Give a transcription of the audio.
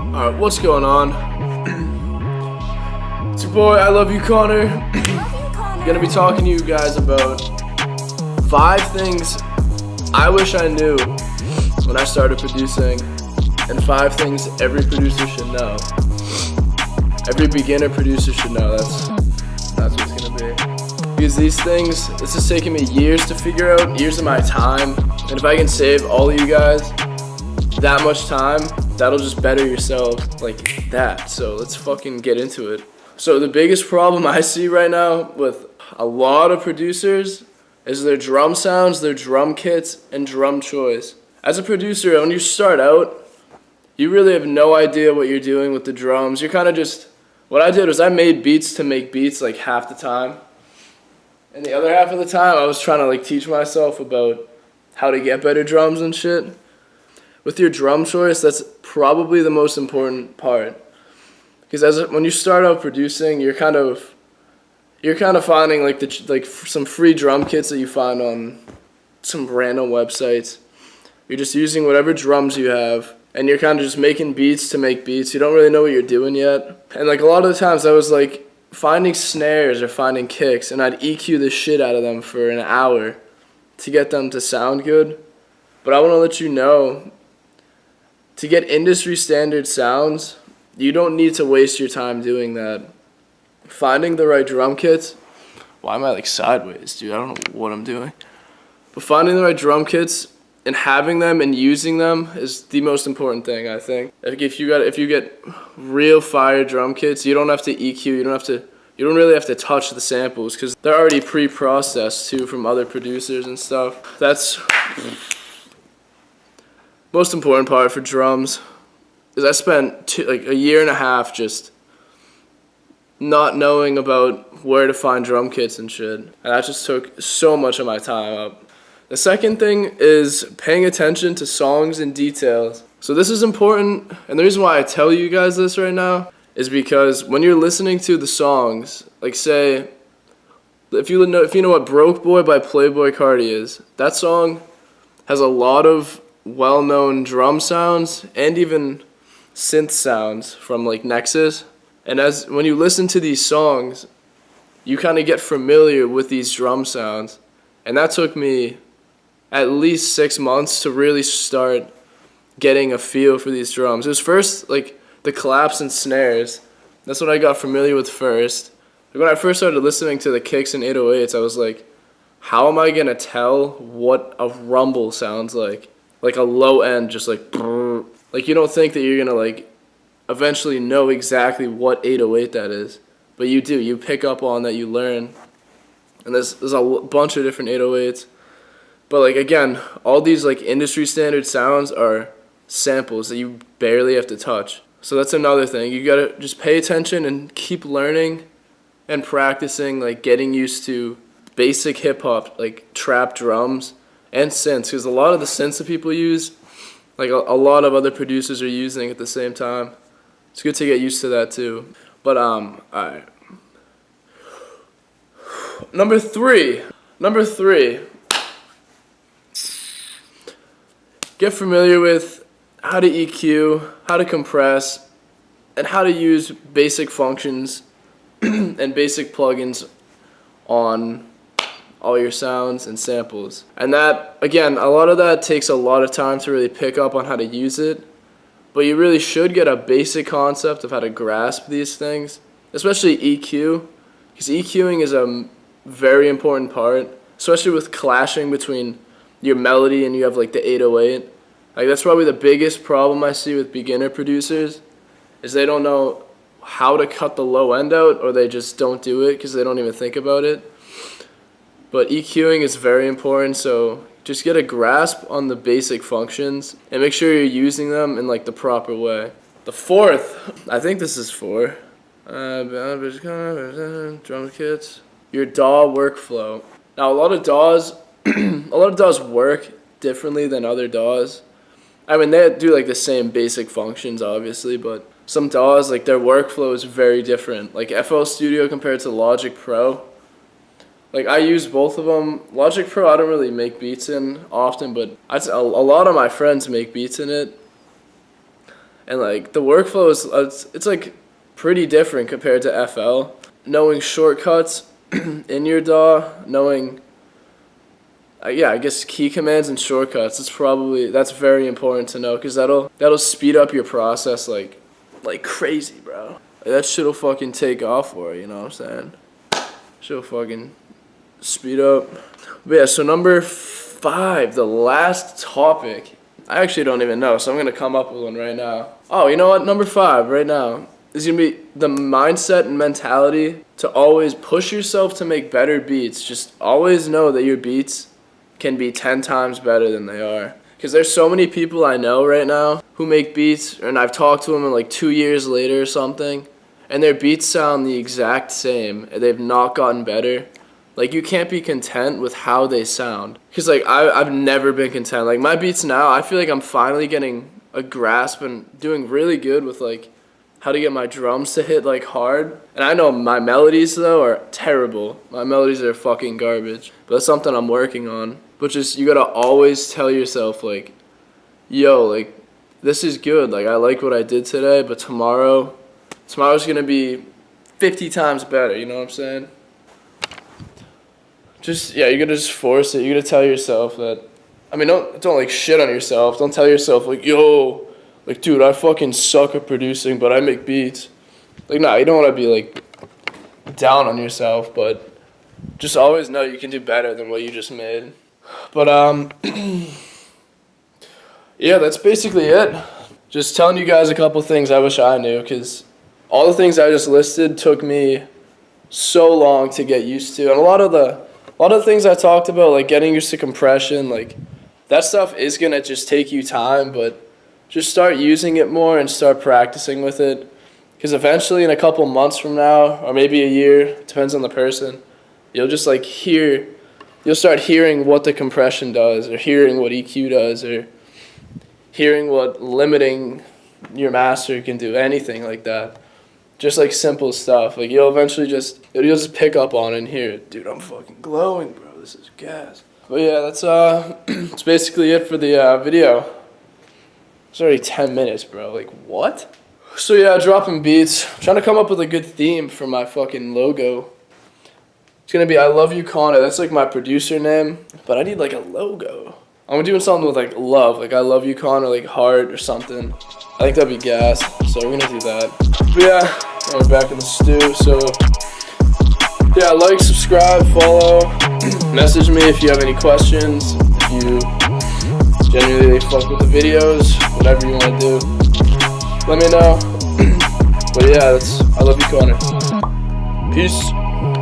Alright, what's going on? It's your boy, I love you, Connor. I'm gonna be talking to you guys about 5 things I wish I knew when I started producing, and 5 things every producer should know. Every beginner producer should know. That's what it's gonna be. Because these things, it's just taking me years to figure out, years of my time. And if I can save all of you guys that much time, that'll just better yourself like that. So let's fucking get into it. So the biggest problem I see right now with a lot of producers is their drum sounds, their drum kits, and drum choice. As a producer, when you start out, you really have no idea what you're doing with the drums. You're kind of just, what I did was I made beats to make beats like half the time. And the other half of the time, I was trying to like teach myself about how to get better drums and shit. With your drum choice, that's probably the most important part. Because when you start out producing, you're kind of finding like some free drum kits that you find on some random websites. You're just using whatever drums you have, and you're kind of just making beats to make beats. You don't really know what you're doing yet. And like a lot of the times, I was like finding snares or finding kicks, and I'd EQ the shit out of them for an hour to get them to sound good. But I want to let you know, to get industry standard sounds, you don't need to waste your time doing that. Finding the right drum kits. Why am I like sideways, dude? I don't know what I'm doing. But finding the right drum kits and having them and using them is the most important thing, I think. If you get real fire drum kits, you don't have to EQ. You don't really have to touch the samples because they're already pre-processed too from other producers and stuff. That's most important part for drums. Is I spent a year and a half just not knowing about where to find drum kits and shit. And that just took so much of my time up. The second thing is paying attention to songs and details. So this is important, and the reason why I tell you guys this right now is because when you're listening to the songs, like say, if you know what Broke Boy by Playboi Carti is, that song has a lot of well-known drum sounds and even synth sounds from like Nexus. And when you listen to these songs, you kind of get familiar with these drum sounds. And that took me at least 6 months to really start getting a feel for these drums. It was first like the claps and snares. That's what I got familiar with first. Like when I first started listening to the kicks and 808s, I was like, how am I gonna tell what a rumble sounds like? Like a low end, just like brrr. Like you don't think that you're gonna like eventually know exactly what 808 that is, but you do. You pick up on that, you learn. And there's a bunch of different 808s. But like again, all these like industry standard sounds are samples that you barely have to touch. So that's another thing. You gotta just pay attention and keep learning and practicing, like getting used to basic hip hop, like trap drums and synths. Because a lot of the synths that people use, like a lot of other producers are using at the same time. It's good to get used to that too. But alright. Number three. Get familiar with how to EQ, how to compress, and how to use basic functions and basic plugins on all your sounds and samples. And that, again, a lot of that takes a lot of time to really pick up on how to use it, but you really should get a basic concept of how to grasp these things, especially EQ, because EQing is a very important part, especially with clashing between your melody and you have like the 808. Like that's probably the biggest problem I see with beginner producers is they don't know how to cut the low end out, or they just don't do it because they don't even think about it. But EQing is very important, so just get a grasp on the basic functions and make sure you're using them in like the proper way. The fourth, I think this is 4, drum kits, your DAW workflow. Now a lot of DAWs work differently than other DAWs. I mean, they do like the same basic functions, obviously, but some DAWs, like their workflow is very different. Like FL Studio compared to Logic Pro. Like I use both of them. Logic Pro I don't really make beats in often, but a lot of my friends make beats in it. And like the workflow is it's like pretty different compared to FL. Knowing shortcuts in your DAW, knowing I guess key commands and shortcuts, that's very important to know, because that'll speed up your process like crazy, bro. Like, that shit'll fucking take off for you, you know what I'm saying? Shit'll fucking speed up. But yeah, so number 5, the last topic, I actually don't even know, so I'm gonna come up with one right now. Oh, you know what? Number 5 right now is gonna be the mindset and mentality to always push yourself to make better beats. Just always know that your beats can be 10 times better than they are. Because there's so many people I know right now who make beats, and I've talked to them in like 2 years later or something, and their beats sound the exact same, and they've not gotten better. Like, you can't be content with how they sound. Because like I've never been content. Like, my beats now, I feel like I'm finally getting a grasp and doing really good with like how to get my drums to hit like hard. And I know my melodies though are terrible. My melodies are fucking garbage. But that's something I'm working on. But just, you gotta always tell yourself like, yo, like, this is good. Like, I like what I did today, but tomorrow's gonna be 50 times better, you know what I'm saying? Just, yeah, you gotta just force it. You gotta tell yourself that, I mean, don't like shit on yourself. Don't tell yourself like, yo, like, dude, I fucking suck at producing, but I make beats. Like, nah, you don't wanna be like down on yourself, but just always know you can do better than what you just made. But yeah, that's basically it. Just telling you guys a couple things I wish I knew, because all the things I just listed took me so long to get used to. And a lot of the things I talked about, like getting used to compression, like that stuff is gonna just take you time, but just start using it more and start practicing with it. Because eventually, in a couple months from now, or maybe a year, depends on the person, you'll just like you'll start hearing what the compression does, or hearing what EQ does, or hearing what limiting your master can do, anything like that. Just like simple stuff. Like, you'll eventually you'll just pick up on it and hear it. Dude, I'm fucking glowing, bro. This is gas. But yeah, that's basically it for the video. It's already 10 minutes, bro. Like, what? So yeah, dropping beats. I'm trying to come up with a good theme for my fucking logo. It's gonna be I Love You Connor. That's like my producer name, but I need like a logo. I'm doing something with like love, like I love you Connor, like heart or something. I think that'd be gas, so we're gonna do that. But yeah, we're back in the stew, so yeah, like, subscribe, follow, message me if you have any questions, if you genuinely fuck with the videos, whatever you wanna do, let me know. But yeah, I Love You Connor. Peace.